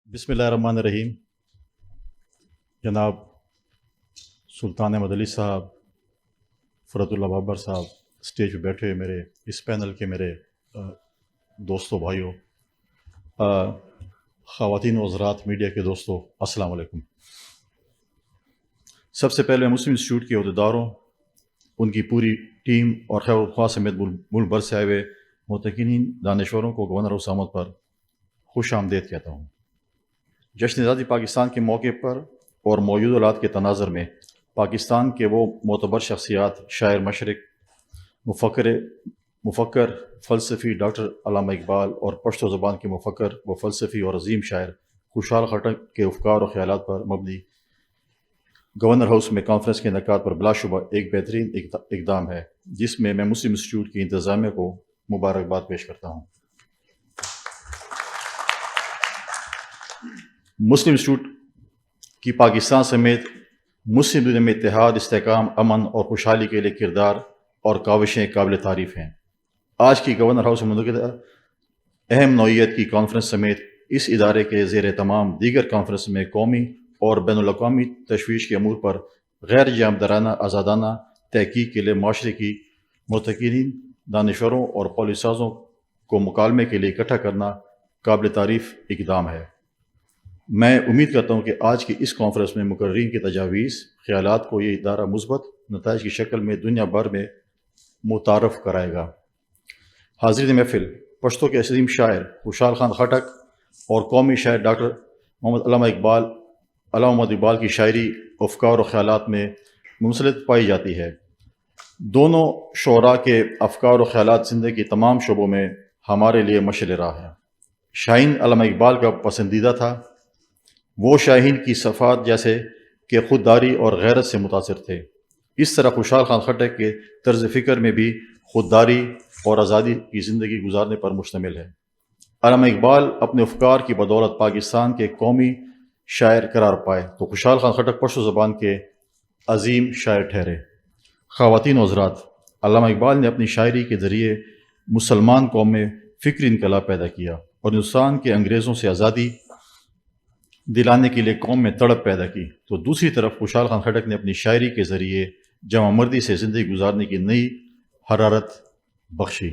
بسم اللہ الرحمن الرحیم۔ جناب سلطان احمد علی صاحب، فرت اللہ بابر صاحب، اسٹیج پہ بیٹھے ہوئے میرے اس پینل کے میرے دوستوں بھائیوں، خواتین و حضرات، میڈیا کے دوستوں، السلام علیکم۔ سب سے پہلے مسلم انسٹیٹیوٹ کے عہدیداروں، ان کی پوری ٹیم اور خیر الخواہ سمیت ملک بھر سے آئے ہوئے متقنین دانشوروں کو گورنر ہاؤس آمد پر خوش آمدید کہتا ہوں۔ جشن آزادی پاکستان کے موقع پر اور موجود حالات کے تناظر میں پاکستان کے وہ معتبر شخصیات، شاعر مشرق، مفکر، فلسفی ڈاکٹر علامہ اقبال اور پشتو زبان کے مفکر و فلسفی اور عظیم شاعر خوشحال خٹک کے افکار و خیالات پر مبنی گورنر ہاؤس میں کانفرنس کے انعقاد پر بلا شبہ ایک بہترین اقدام ہے، جس میں مسلم انسٹیٹیوٹ کی انتظامیہ کو مبارکباد پیش کرتا ہوں۔ مسلم انسٹیٹیوٹ کی پاکستان سمیت مسلم دنیا میں اتحاد، استحکام، امن اور خوشحالی کے لیے کردار اور کاوشیں قابل تعریف ہیں۔ آج کی گورنر ہاؤس میں منعقدہ اہم نوعیت کی کانفرنس سمیت اس ادارے کے زیر اہتمام دیگر کانفرنس میں قومی اور بین الاقوامی تشویش کے امور پر غیر جانبدارانہ آزادانہ تحقیق کے لیے معاشرے کی متقنین دانشوروں اور پالیسی سازوں کو مکالمے کے لیے اکٹھا کرنا قابل تعریف اقدام ہے۔ میں امید کرتا ہوں کہ آج کی اس کانفرنس میں مقررین کی تجاویز، خیالات کو یہ ادارہ مثبت نتائج کی شکل میں دنیا بھر میں متعارف کرائے گا۔ حاضرین محفل، پشتو کے عظیم شاعر خوشحال خان خٹک اور قومی شاعر ڈاکٹر علامہ محمد اقبال کی شاعری افکار و خیالات میں منسلط پائی جاتی ہے۔ دونوں شعراء کے افکار و خیالات زندگی کے تمام شعبوں میں ہمارے لیے مشعل راہ ہے۔ شاہین علامہ اقبال کا پسندیدہ تھا۔ وہ شاہین کی صفات جیسے کہ خودداری اور غیرت سے متاثر تھے، اس طرح خوشحال خان خٹک کے طرز فکر میں بھی خودداری اور آزادی کی زندگی گزارنے پر مشتمل ہے۔ علامہ اقبال اپنے افکار کی بدولت پاکستان کے قومی شاعر قرار پائے تو خوشحال خان خٹک پشتو زبان کے عظیم شاعر ٹھہرے۔ خواتین و حضرات، علامہ اقبال نے اپنی شاعری کے ذریعے مسلمان قوم میں فکری انقلاب پیدا کیا اور ہندوستان کے انگریزوں سے آزادی دلانے کے لیے قوم میں تڑپ پیدا کی، تو دوسری طرف خوشحال خان خٹک نے اپنی شاعری کے ذریعے جمع مردی سے زندگی گزارنے کی نئی حرارت بخشی۔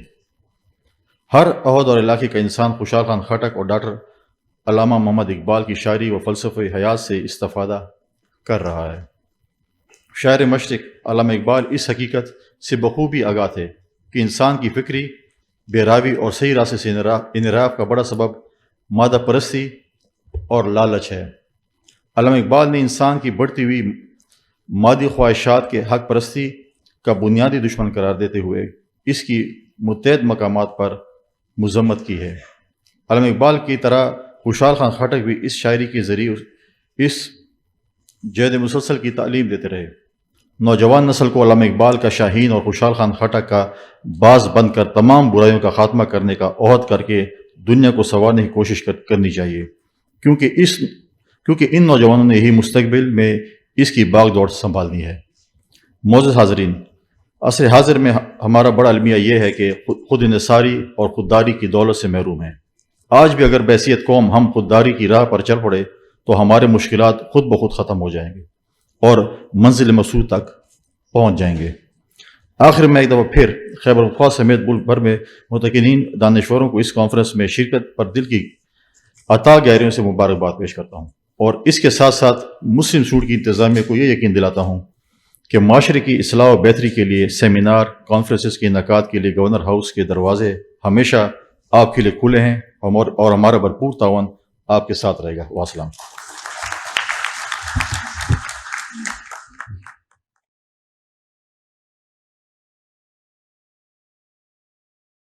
ہر عہد اور علاقے کا انسان خوشحال خان خٹک اور ڈاکٹر علامہ محمد اقبال کی شاعری و فلسفہ حیات سے استفادہ کر رہا ہے۔ شاعر مشرق علامہ اقبال اس حقیقت سے بخوبی آگاہ تھے کہ انسان کی فکری بہراوی اور صحیح راستے سے انحراف کا بڑا سبب مادہ پرستی اور لالچ ہے۔ علامہ اقبال نے انسان کی بڑھتی ہوئی مادی خواہشات کے حق پرستی کا بنیادی دشمن قرار دیتے ہوئے اس کی متعدد مقامات پر مذمت کی ہے۔ علامہ اقبال کی طرح خوشحال خان خٹک بھی اس شاعری کے ذریعے اس جہد مسلسل کی تعلیم دیتے رہے۔ نوجوان نسل کو علامہ اقبال کا شاہین اور خوشحال خان خٹک کا باز بن کر تمام برائیوں کا خاتمہ کرنے کا عہد کر کے دنیا کو سنوارنے کی کوشش کرنی چاہیے، کیونکہ ان نوجوانوں نے ہی مستقبل میں اس کی باغ دوڑ سنبھالنی ہے۔ معزز حاضرین، عصر حاضر میں ہمارا بڑا المیہ یہ ہے کہ خود انحصاری اور خودداری کی دولت سے محروم ہیں۔ آج بھی اگر بحیثیت قوم ہم خودداری کی راہ پر چل پڑے تو ہمارے مشکلات خود بخود ختم ہو جائیں گے اور منزل مقصود تک پہنچ جائیں گے۔ آخر میں ایک دفعہ پھر خیبر پختونخوا سمیت ملک بھر میں متقنین دانشوروں کو اس کانفرنس میں شرکت پر دل کی عطا گہریوں سے مبارکباد پیش کرتا ہوں، اور اس کے ساتھ ساتھ مسلم انسٹیٹیوٹ کی انتظامیہ کو یہ یقین دلاتا ہوں کہ معاشرے کی اصلاح و بہتری کے لیے سیمینار، کانفرنسز کے انعقاد کے لیے گورنر ہاؤس کے دروازے ہمیشہ آپ کے لیے کھلے ہیں اور ہمارا بھرپور تعاون آپ کے ساتھ رہے گا۔ والسلام۔